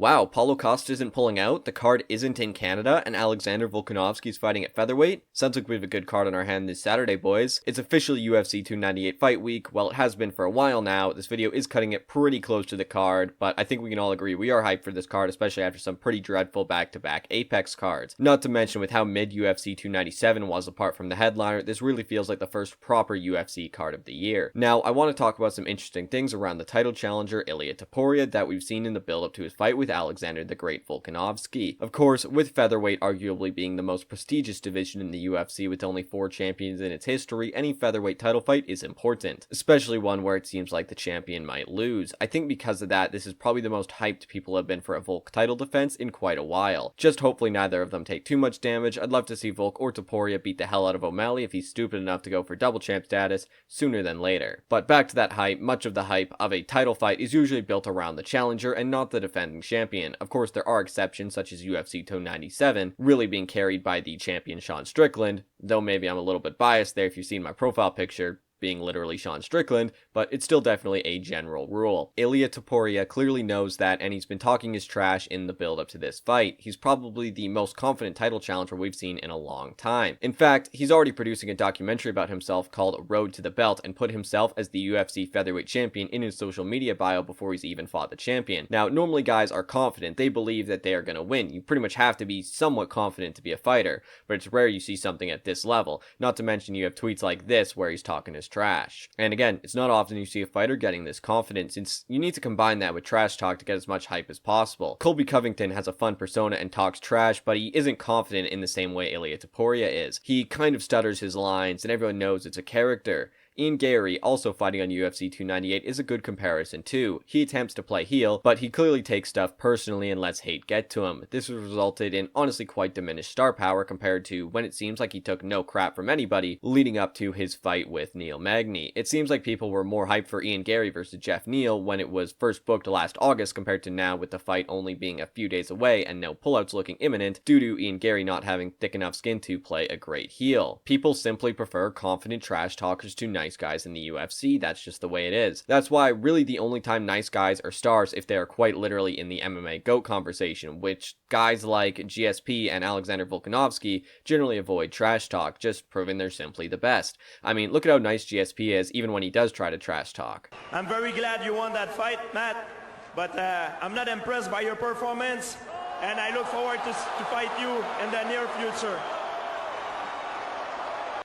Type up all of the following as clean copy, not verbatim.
Wow, Paulo Costa isn't pulling out, the card isn't in Canada, and Alexander Volkanovski is fighting at featherweight? Sounds like we have a good card on our hand this Saturday, boys. It's officially UFC 298 fight week. Well, it has been for a while now. This video is cutting it pretty close to the card, but I think we can all agree we are hyped for this card, especially after some pretty dreadful back-to-back Apex cards. Not to mention with how mid UFC 297 was apart from the headliner, this really feels like the first proper UFC card of the year. Now, I want to talk about some interesting things around the title challenger, Ilia Topuria, that we've seen in the build-up to his fight with Alexander the Great Volkanovski. Of course, with featherweight arguably being the most prestigious division in the UFC with only 4 champions in its history, any featherweight title fight is important, especially one where it seems like the champion might lose. I think because of that, this is probably the most hyped people have been for a Volk title defense in quite a while. Just hopefully neither of them take too much damage. I'd love to see Volk or Topuria beat the hell out of O'Malley if he's stupid enough to go for double champ status sooner than later. But back to that hype, much of the hype of a title fight is usually built around the challenger and not the defending champion. Of course, there are exceptions such as UFC 297 really being carried by the champion Sean Strickland, though maybe I'm a little bit biased there if you've seen my profile picture being literally Sean Strickland, but it's still definitely a general rule. Ilia Topuria clearly knows that, and he's been talking his trash in the build-up to this fight. He's probably the most confident title challenger we've seen in a long time. In fact, he's already producing a documentary about himself called Road to the Belt, and put himself as the UFC featherweight champion in his social media bio before he's even fought the champion. Now, normally guys are confident. They believe that they are going to win. You pretty much have to be somewhat confident to be a fighter, but it's rare you see something at this level. Not to mention you have tweets like this where he's talking his trash. And again, it's not often you see a fighter getting this confident, since you need to combine that with trash talk to get as much hype as possible. Colby Covington has a fun persona and talks trash, but he isn't confident in the same way Ilia Topuria is. He kind of stutters his lines, and everyone knows it's a character. Garry, also fighting on UFC 298, is a good comparison too. He attempts to play heel, but he clearly takes stuff personally and lets hate get to him. This has resulted in honestly quite diminished star power compared to when it seems like he took no crap from anybody leading up to his fight with Neil Magny. It seems like people were more hyped for Garry versus Jeff Neal when it was first booked last August compared to now, with the fight only being a few days away and no pullouts looking imminent due to Garry not having thick enough skin to play a great heel. People simply prefer confident trash talkers to nice guys in the UFC. That's just the way it is. That's why really the only time nice guys are stars if they are quite literally in the MMA GOAT conversation, which guys like GSP and Alexander Volkanovski generally avoid trash talk, just proving they're simply the best. I mean, look at how nice GSP is even when he does try to trash talk. I'm very glad you won that fight, Matt, but I'm not impressed by your performance, and I look forward to fight you in the near future.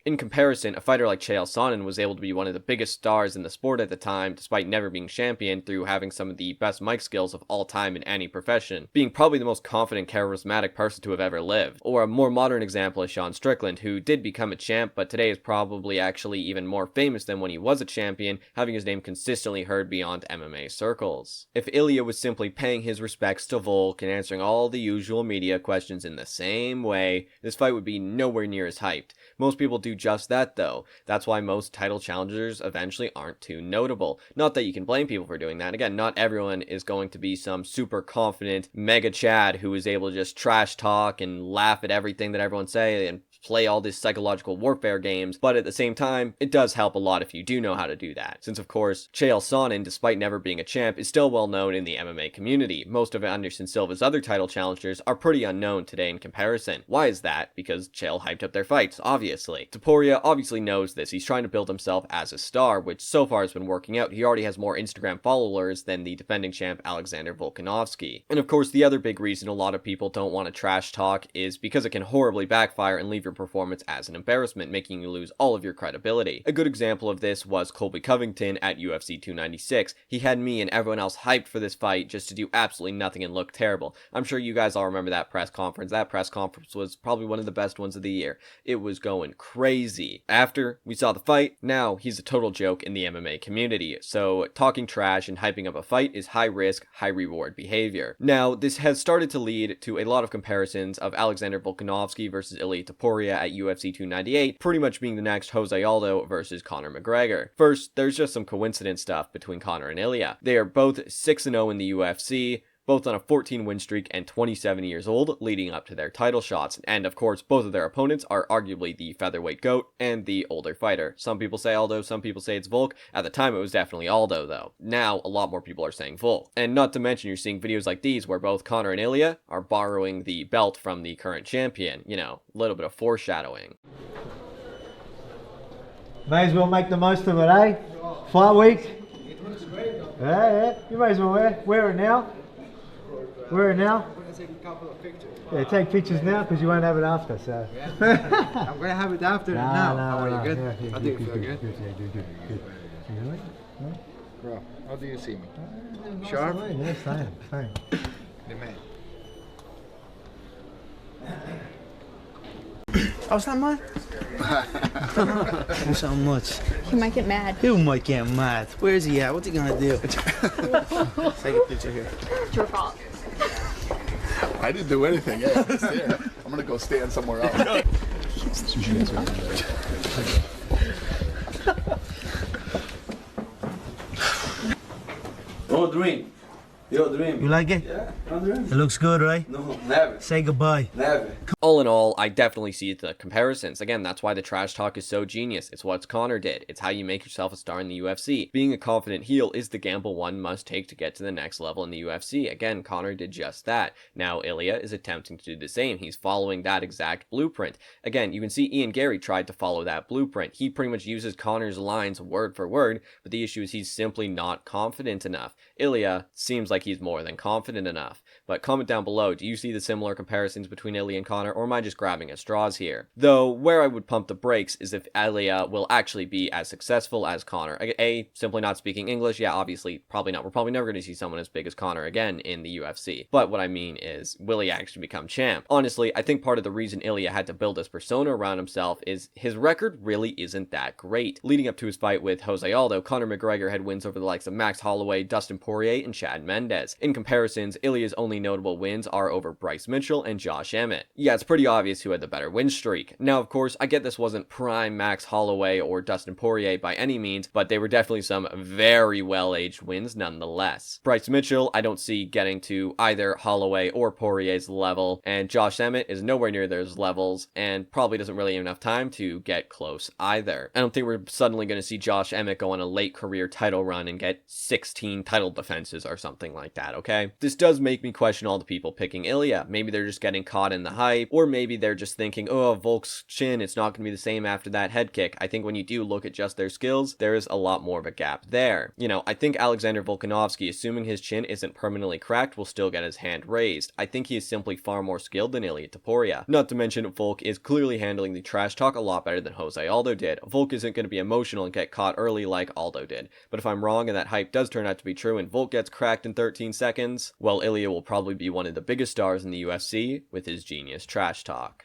In comparison, a fighter like Chael Sonnen was able to be one of the biggest stars in the sport at the time, despite never being champion, through having some of the best mic skills of all time in any profession, being probably the most confident, charismatic person to have ever lived. Or a more modern example is Sean Strickland, who did become a champ, but today is probably actually even more famous than when he was a champion, having his name consistently heard beyond MMA circles. If Ilia was simply paying his respects to Volk and answering all the usual media questions in the same way, this fight would be nowhere near as hyped. Most people do just that though. That's why most title challengers eventually aren't too notable. Not that you can blame people for doing that. Again, not everyone is going to be some super confident mega Chad who is able to just trash talk and laugh at everything that everyone say and play all these psychological warfare games, but at the same time, it does help a lot if you do know how to do that. Since of course, Chael Sonnen, despite never being a champ, is still well known in the MMA community. Most of Anderson Silva's other title challengers are pretty unknown today in comparison. Why is that? Because Chael hyped up their fights, obviously. Topuria obviously knows this. He's trying to build himself as a star, which so far has been working out. He already has more Instagram followers than the defending champ Alexander Volkanovski. And of course, the other big reason a lot of people don't want to trash talk is because it can horribly backfire and leave your performance as an embarrassment, making you lose all of your credibility. A good example of this was Colby Covington at UFC 296. He had me and everyone else hyped for this fight just to do absolutely nothing and look terrible. I'm sure you guys all remember that press conference. That press conference was probably one of the best ones of the year. It was going crazy. After we saw the fight, now he's a total joke in the MMA community. So talking trash and hyping up a fight is high risk, high reward behavior. Now, this has started to lead to a lot of comparisons of Alexander Volkanovski versus Ilia Topuria at UFC 298, pretty much being the next Jose Aldo versus Conor McGregor. First, there's just some coincidence stuff between Conor and Ilia. They are both 6-0 in the UFC, both on a 14-win streak and 27 years old leading up to their title shots. And of course, both of their opponents are arguably the featherweight GOAT and the older fighter. Some people say Aldo, some people say it's Volk. At the time, it was definitely Aldo, though. Now, a lot more people are saying Volk. And not to mention, you're seeing videos like these where both Conor and Ilia are borrowing the belt from the current champion. You know, a little bit of foreshadowing. May as well make the most of it, eh? Fight week. Yeah. You may as well wear it now. Wear it now. I'm going to take a couple of pictures. Yeah, take pictures now because you won't have it after. So. Yeah. I'm going to have it after now. How are you? Good? Yeah, How do you feel? Good? Good. You really? No? Bro, how do you see me? Sharp? Yeah, same. The man. Oh, it's not mine? Thanks so much. He might get mad. He might get mad. Where is he at? What's he gonna do? Take a picture here. It's your fault. I didn't do anything. Yeah, it's there. I'm gonna go stand somewhere else. No dream. Your dream. You like it? Yeah, no dream. It looks good, right? No, never. Say goodbye. Never. All in all, I definitely see the comparisons. Again, that's why the trash talk is so genius. It's what Conor did. It's how you make yourself a star in the UFC. Being a confident heel is the gamble one must take to get to the next level in the UFC. Again, Conor did just that. Now, Ilia is attempting to do the same. He's following that exact blueprint. Again, you can see Garry tried to follow that blueprint. He pretty much uses Conor's lines word for word, but the issue is he's simply not confident enough. Ilia seems like he's more than confident enough. But comment down below, do you see the similar comparisons between Ilia and Conor, or am I just grabbing at straws here? Though, where I would pump the brakes is if Ilia will actually be as successful as Conor. A, simply not speaking English, yeah, obviously, probably not. We're probably never going to see someone as big as Conor again in the UFC. But what I mean is, will he actually become champ? Honestly, I think part of the reason Ilia had to build this persona around himself is his record really isn't that great. Leading up to his fight with Jose Aldo, Conor McGregor had wins over the likes of Max Holloway, Dustin Poirier, and Chad Mendes. In comparisons, Ilia's only notable wins are over Bryce Mitchell and Josh Emmett. Yeah, it's pretty obvious who had the better win streak. Now, of course, I get this wasn't prime Max Holloway or Dustin Poirier by any means, but they were definitely some very well-aged wins nonetheless. Bryce Mitchell, I don't see getting to either Holloway or Poirier's level, and Josh Emmett is nowhere near those levels, and probably doesn't really have enough time to get close either. I don't think we're suddenly going to see Josh Emmett go on a late career title run and get 16 title defenses or something like that, okay? This does make me question all the people picking Ilia. Maybe they're just getting caught in the hype, or maybe they're just thinking, oh, Volk's chin, it's not going to be the same after that head kick. I think when you do look at just their skills, there is a lot more of a gap there. You know, I think Alexander Volkanovski, assuming his chin isn't permanently cracked, will still get his hand raised. I think he is simply far more skilled than Ilia Topuria. Not to mention, Volk is clearly handling the trash talk a lot better than Jose Aldo did. Volk isn't going to be emotional and get caught early like Aldo did. But if I'm wrong and that hype does turn out to be true and Volk gets cracked in 13 seconds, well, Ilia will probably be one of the biggest stars in the UFC with his genius trash talk.